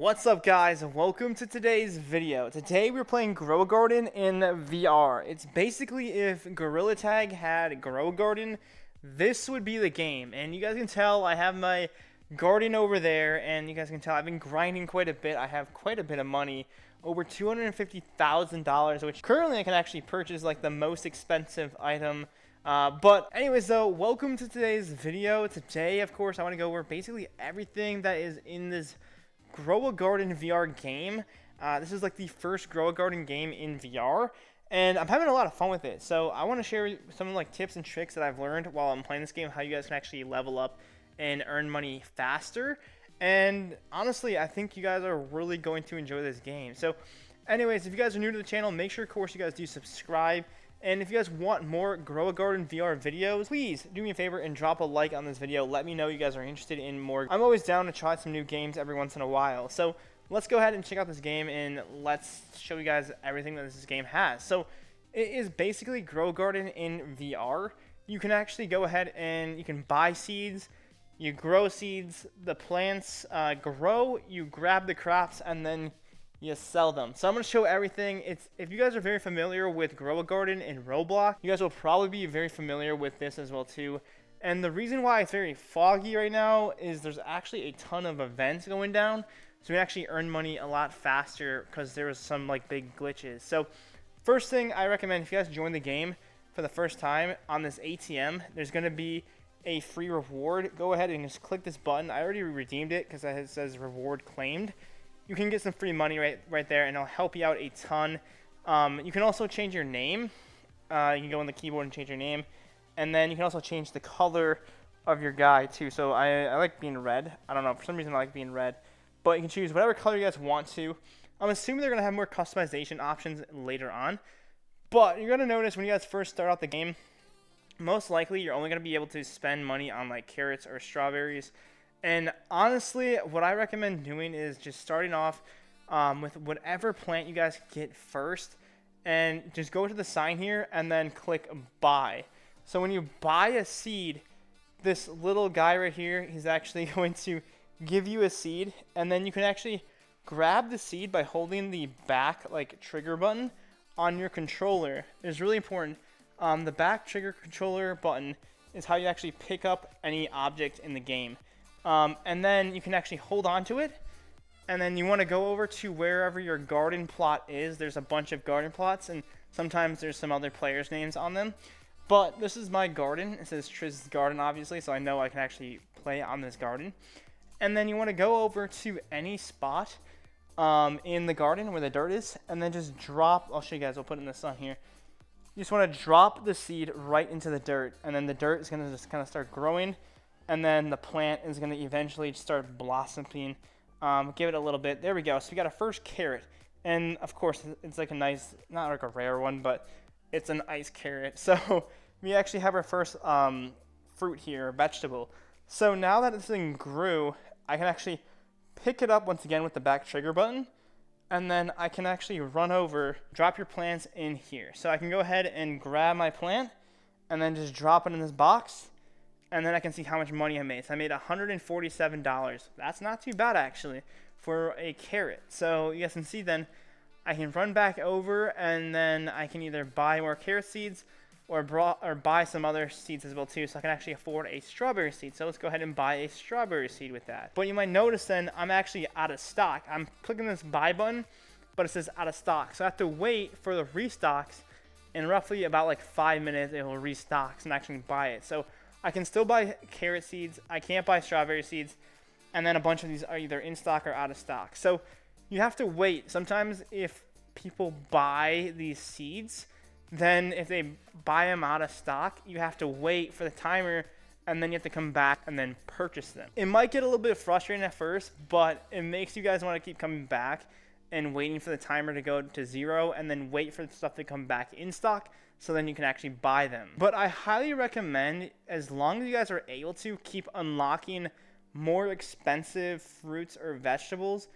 What's up, guys? Welcome to today's video. Today we're playing Grow a Garden in VR. It's basically if Gorilla Tag had Grow a Garden, this would be the game. And you guys can tell I have my garden over there, and you guys can tell I've been grinding quite a bit. I have quite a bit of money, over $250,000, which currently I can actually purchase like the most expensive item. But anyways though, welcome to today's video. Today, of course, I want to go over basically everything that is in this Grow a Garden VR game. This is like the first Grow a Garden game in VR, and I'm having a lot of fun with it. So I want to share some like tips and tricks that I've learned while I'm playing this game, how you guys can actually level up and earn money faster. And honestly, I think you guys are really going to enjoy this game. So anyways, if you guys are new to the channel, make sure of course you guys do subscribe. And if you guys want more Grow a Garden VR videos, please do me a favor and drop a like on this video. Let me know you guys are interested in more. I'm always down to try some new games every once in a while. So let's go ahead and check out this game, and let's show you guys everything that this game has. So it is basically Grow a Garden in VR. You can actually go ahead and you can buy seeds. You grow seeds. The plants grow. You grab the crops, and then you sell them. So I'm going to show everything. If you guys are very familiar with Grow a Garden in Roblox, you guys will probably be very familiar with this as well too. And the reason why it's very foggy right now is there's actually a ton of events going down, so we can actually earn money a lot faster because there was some like big glitches. So first thing I recommend, if you guys join the game for the first time on this ATM, there's going to be a free reward. Go ahead and just click this button. I already redeemed it because it says reward claimed. You can get some free money right there, and it'll help you out a ton. You can also change your name. You can go on the keyboard and change your name. And then you can also change the color of your guy, too. So I like being red. I don't know. For some reason, I like being red. But you can choose whatever color you guys want to. I'm assuming they're going to have more customization options later on. But you're going to notice when you guys first start out the game, most likely you're only going to be able to spend money on like carrots or strawberries. And honestly, what I recommend doing is just starting off with whatever plant you guys get first, and just go to the sign here and then click buy. So when you buy a seed, this little guy right here, he's actually going to give you a seed, and then you can actually grab the seed by holding the back like trigger button on your controller. It's really important. The back trigger controller button is how you actually pick up any object in the game. And then you can actually hold on to it, and then you want to go over to wherever your garden plot is. There's a bunch of garden plots, and sometimes there's some other players' names on them. But this is my garden. It says Triz's Garden, obviously, so I know I can actually play on this garden. And then you want to go over to any spot in the garden where the dirt is, and then just drop. I'll show you guys. I'll put it in the sun here. You just want to drop the seed right into the dirt, and then the dirt is going to just kind of start growing. And then the plant is going to eventually start blossoming. Give it a little bit. There we go. So we got our first carrot. And, of course, it's like a nice, not like a rare one, but it's an ice carrot. So we actually have our first fruit here, vegetable. So now that this thing grew, I can actually pick it up once again with the back trigger button. And then I can actually run over, drop your plants in here. So I can go ahead and grab my plant and then just drop it in this box. And then I can see how much money I made. So I made $147. That's not too bad, actually, for a carrot. So you guys can see then I can run back over, and then I can either buy more carrot seeds or buy some other seeds as well, too. So I can actually afford a strawberry seed. So let's go ahead and buy a strawberry seed with that. But you might notice then I'm actually out of stock. I'm clicking this buy button, but it says out of stock. So I have to wait for the restocks. In roughly about like 5 minutes, it will restock and actually buy it. So I can still buy carrot seeds. I can't buy strawberry seeds. And then a bunch of these are either in stock or out of stock. So you have to wait. Sometimes if people buy these seeds, then if they buy them out of stock, you have to wait for the timer, and then you have to come back and then purchase them. It might get a little bit frustrating at first, but it makes you guys want to keep coming back and waiting for the timer to go to 0, and then wait for the stuff to come back in stock, so then you can actually buy them. But I highly recommend, as long as you guys are able to, keep unlocking more expensive fruits or vegetables.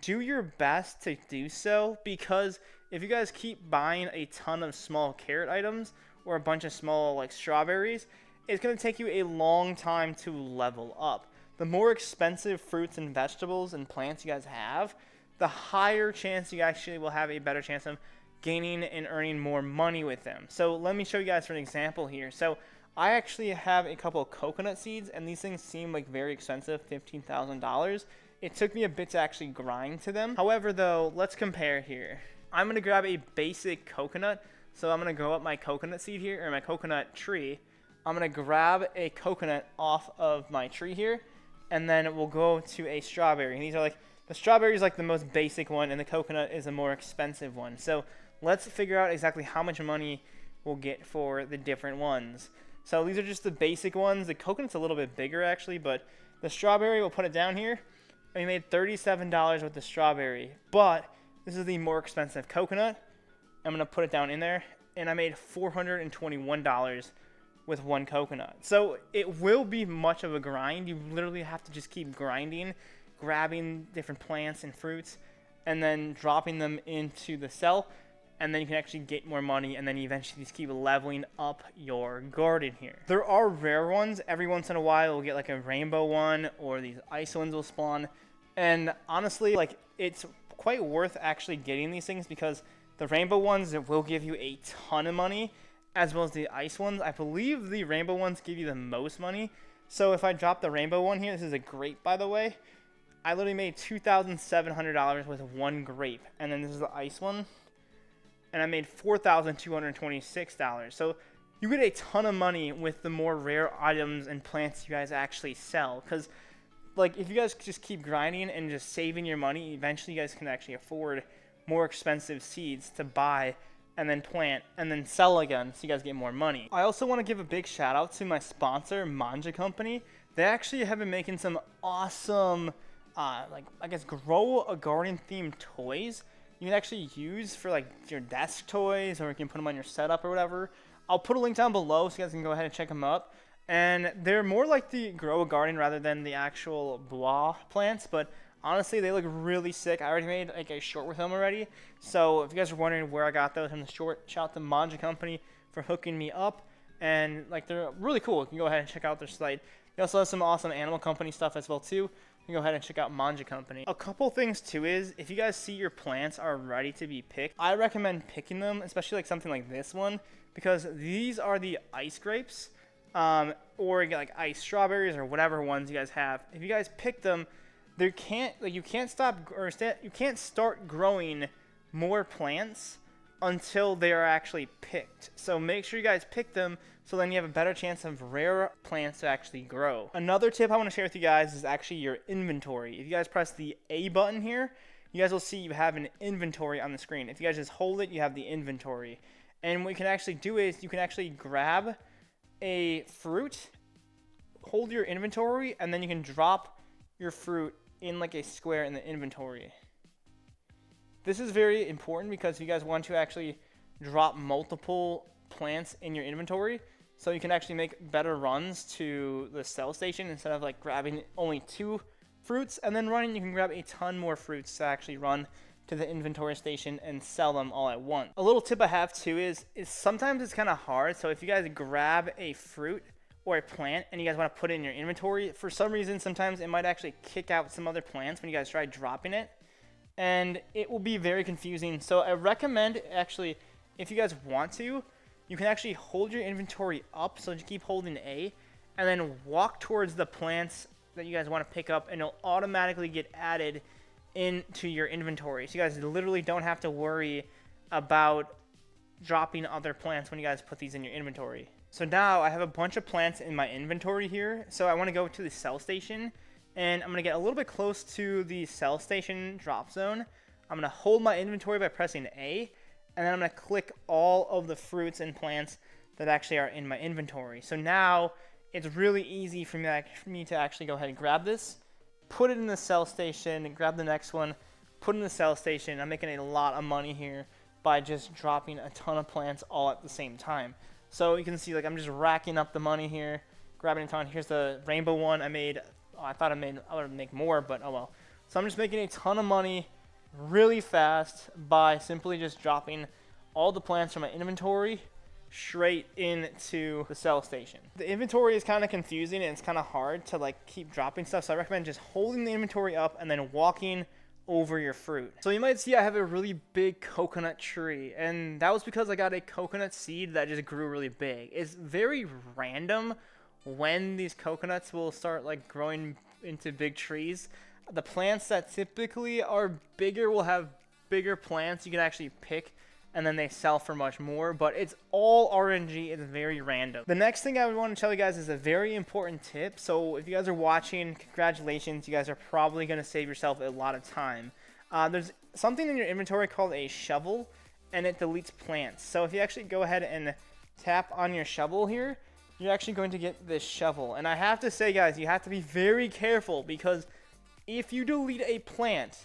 Do your best to do so, because if you guys keep buying a ton of small carrot items or a bunch of small like strawberries, it's going to take you a long time to level up. the more expensive fruits and vegetables and plants you guys have, the higher chance you actually will have a better chance of gaining and earning more money with them. So let me show you guys for an example here. So I actually have a couple of coconut seeds, and these things seem like very expensive, $15,000. It took me a bit to actually grind to them. However, though, let's compare here. I'm going to grab a basic coconut. So I'm going to grow up my coconut seed here, or my coconut tree. I'm going to grab a coconut off of my tree here, and then we'll go to a strawberry. And these are like, the strawberry is like the most basic one, and the coconut is a more expensive one. So let's figure out exactly how much money we'll get for the different ones. So these are just the basic ones. The coconut's a little bit bigger actually, but the strawberry, we'll put it down here. And we made $37 with the strawberry, but this is the more expensive coconut. I'm going to put it down in there, and I made $421 with one coconut. So it will be much of a grind. You literally have to just keep grinding, grabbing different plants and fruits, and then dropping them into the cell, and then you can actually get more money, and then you eventually just keep leveling up your garden here. There are rare ones. Every once in a while, we'll get like a rainbow one, or these ice ones will spawn. And honestly, like, it's quite worth actually getting these things, because the rainbow ones will give you a ton of money, as well as the ice ones. I believe the rainbow ones give you the most money. So if I drop the rainbow one here, this is a grape, by the way. I literally made $2,700 with one grape. And then this is the ice one, and I made $4,226. So you get a ton of money with the more rare items and plants you guys actually sell. Because, like, if you guys just keep grinding and just saving your money, eventually you guys can actually afford more expensive seeds to buy and then plant and then sell again, so you guys get more money. I also want to give a big shout out to my sponsor, Manja Company. They actually have been making some awesome, like, I guess, grow a garden themed toys you can actually use for like your desk toys, or you can put them on your setup or whatever. I'll put a link down below so you guys can go ahead and check them up. And they're more like the grow a garden rather than the actual BWAH plants, but honestly, they look really sick. I already made like a short with them already. So if you guys are wondering where I got those from the short, shout out to Manja Company for hooking me up. And like, they're really cool. You can go ahead and check out their site. They also have some awesome Animal Company stuff as well too. You can go ahead and check out Manja Company. A couple things too is, if you guys see your plants are ready to be picked, I recommend picking them, especially like something like this one, because these are the ice grapes, or you get like ice strawberries or whatever ones you guys have. If you guys pick them, you can't start growing more plants until they are actually picked. So make sure you guys pick them, so then you have a better chance of rare plants to actually grow. Another tip I want to share with you guys is actually your inventory. If you guys press the A button here, you guys will see you have an inventory on the screen. If you guys just hold it, you have the inventory. And what you can actually do is you can actually grab a fruit, hold your inventory, and then you can drop your fruit in like a square in the inventory. This is very important because if you guys want to actually drop multiple plants in your inventory, so you can actually make better runs to the sell station instead of like grabbing only 2 fruits and then running. You can grab a ton more fruits to actually run to the inventory station and sell them all at once. A little tip I have too is sometimes it's kind of hard. So if you guys grab a fruit or a plant and you guys want to put it in your inventory, for some reason sometimes it might actually kick out some other plants when you guys try dropping it, and it will be very confusing. So I recommend, actually, if you guys want to, you can actually hold your inventory up, so you keep holding A, and then walk towards the plants that you guys want to pick up, and it'll automatically get added into your inventory. So you guys literally don't have to worry about dropping other plants when you guys put these in your inventory. So now I have a bunch of plants in my inventory here. So I want to go to the sell station, and I'm going to get a little bit close to the sell station drop zone. I'm going to hold my inventory by pressing A, and then I'm going to click all of the fruits and plants that actually are in my inventory. So now it's really easy for me to actually go ahead and grab this, put it in the sell station, and grab the next one, put it in the sell station. I'm making a lot of money here by just dropping a ton of plants all at the same time. So you can see, like, I'm just racking up the money here, grabbing a ton. Here's the rainbow one I made. Oh, I thought I would make more, but oh well. So I'm just making a ton of money really fast by simply just dropping all the plants from my inventory straight into the sell station. The inventory is kind of confusing and it's kind of hard to like keep dropping stuff, so I recommend just holding the inventory up and then walking over your fruit. So you might see I have a really big coconut tree, and that was because I got a coconut seed that just grew really big. It's very random when these coconuts will start like growing into big trees. The plants that typically are bigger will have bigger plants you can actually pick, and then they sell for much more, but it's all RNG. It's very random. The next thing I would want to tell you guys is a very important tip. So if you guys are watching, congratulations, you guys are probably going to save yourself a lot of time. There's something in your inventory called a shovel, and it deletes plants. So if you actually go ahead and tap on your shovel here, you're actually going to get this shovel. And I have to say, guys, you have to be very careful, because if you delete a plant,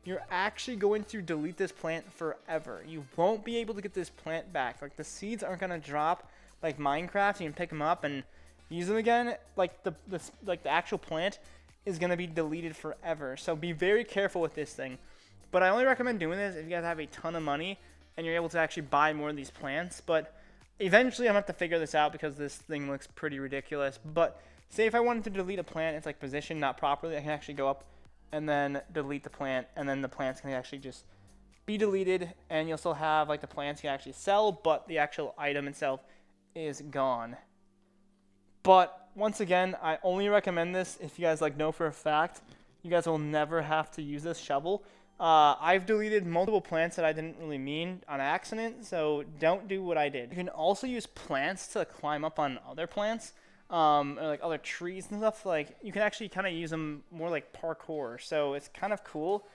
you're actually going to delete this plant forever. You won't be able to get this plant back. Like, the seeds aren't going to drop like Minecraft. You can pick them up and use them again. Like the actual plant is going to be deleted forever. So be very careful with this thing. But I only recommend doing this if you guys have a ton of money and you're able to actually buy more of these plants. But eventually I'm going to have to figure this out because this thing looks pretty ridiculous. But say if I wanted to delete a plant, it's like positioned not properly, I can actually go up and then delete the plant, and then the plants can actually just be deleted, and you'll still have like the plants you can actually sell, but the actual item itself is gone. But once again, I only recommend this if you guys like know for a fact you guys will never have to use this shovel. I've deleted multiple plants that I didn't really mean on accident, so don't do what I did. You can also use plants to climb up on other plants. Or like other trees and stuff. Like, you can actually kind of use them more like parkour, so it's kind of cool.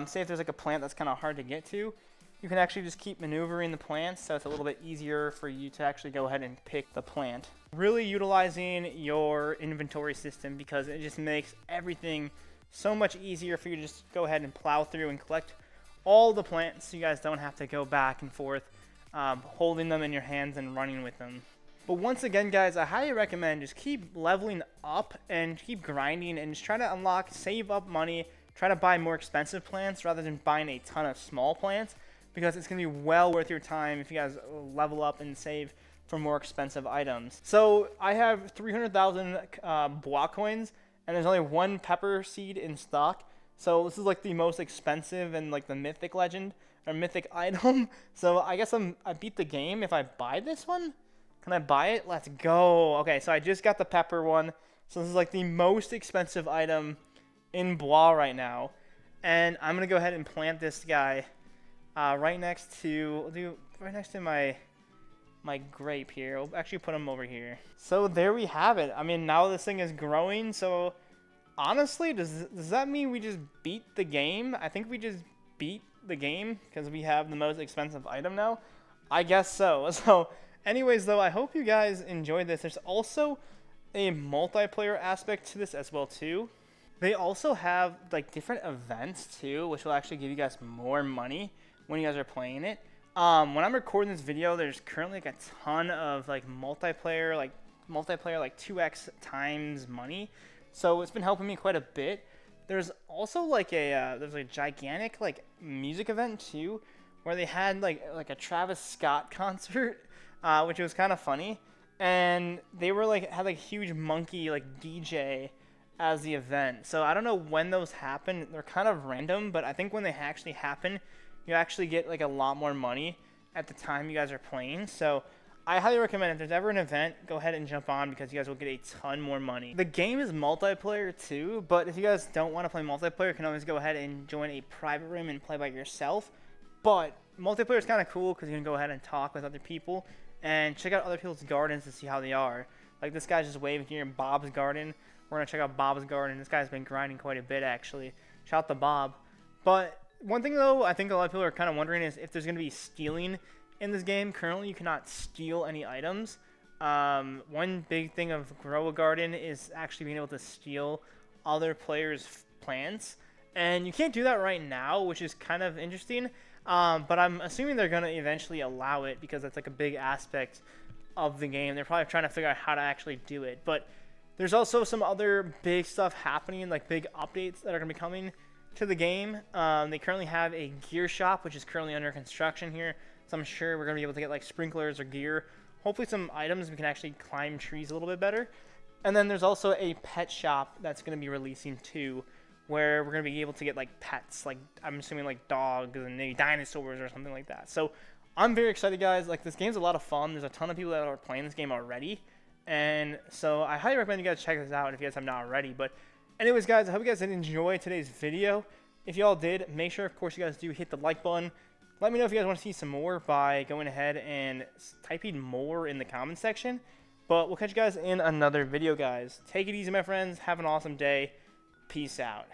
Say if there's like a plant that's kind of hard to get to, you can actually just keep maneuvering the plants, so it's a little bit easier for you to actually go ahead and pick the plant. Really utilizing your inventory system, because it just makes everything so much easier for you to just go ahead and plow through and collect all the plants, so you guys don't have to go back and forth holding them in your hands and running with them. But once again, guys, I highly recommend just keep leveling up and keep grinding and just try to unlock, save up money, try to buy more expensive plants rather than buying a ton of small plants, because it's going to be well worth your time if you guys level up and save for more expensive items. So I have 300,000 BWAH coins, and there's only one pepper seed in stock. So this is like the most expensive and like the mythic legend or mythic item. So I guess I beat the game if I buy this one. Can I buy it? Let's go. Okay, so I just got the pepper one. So this is like the most expensive item in BWAH right now. And I'm going to go ahead and plant this guy right next to my grape here. I'll actually put him over here. So there we have it. I mean, now this thing is growing. So honestly, does that mean we just beat the game? I think we just beat the game because we have the most expensive item now. I guess so. So anyways, though, I hope you guys enjoyed this. There's also a multiplayer aspect to this as well, too. They also have, like, different events, too, which will actually give you guys more money when you guys are playing it. When I'm recording this video, there's currently, like, a ton of, like, multiplayer, like 2x times money. So it's been helping me quite a bit. There's also, like, there's a gigantic, like, music event, too, where they had, like a Travis Scott concert. Which was kind of funny, and they were like had like a huge monkey like DJ as the event. So I don't know when those happen. They're kind of random, but I think when they actually happen, you actually get like a lot more money at the time you guys are playing. So I highly recommend if there's ever an event, go ahead and jump on, because you guys will get a ton more money. The game is multiplayer too, but if you guys don't want to play multiplayer, you can always go ahead and join a private room and play by yourself. But multiplayer is kind of cool because you can go ahead and talk with other people and check out other people's gardens to see how they are. Like, this guy's just waving here in Bob's garden. We're going to check out Bob's garden. This guy's been grinding quite a bit, actually. Shout out to Bob. But one thing, though, I think a lot of people are kind of wondering is if there's going to be stealing in this game. Currently, you cannot steal any items. One big thing of Grow a Garden is actually being able to steal other players' plants. And you can't do that right now, which is kind of interesting. But I'm assuming they're going to eventually allow it, because that's like a big aspect of the game. They're probably trying to figure out how to actually do it. But there's also some other big stuff happening, like big updates that are going to be coming to the game. They currently have a gear shop, which is currently under construction here. So I'm sure we're going to be able to get like sprinklers or gear. Hopefully some items we can actually climb trees a little bit better. And then there's also a pet shop that's going to be releasing too, where we're going to be able to get like pets, like I'm assuming like dogs and maybe dinosaurs or something like that. So I'm very excited, guys. Like, this game's a lot of fun. There's a ton of people that are playing this game already. And so I highly recommend you guys check this out if you guys have not already. But anyways, guys, I hope you guys did enjoy today's video. If y'all did, make sure, of course, you guys do hit the like button. Let me know if you guys want to see some more by going ahead and typing more in the comment section. But we'll catch you guys in another video, guys. Take it easy, my friends. Have an awesome day. Peace out.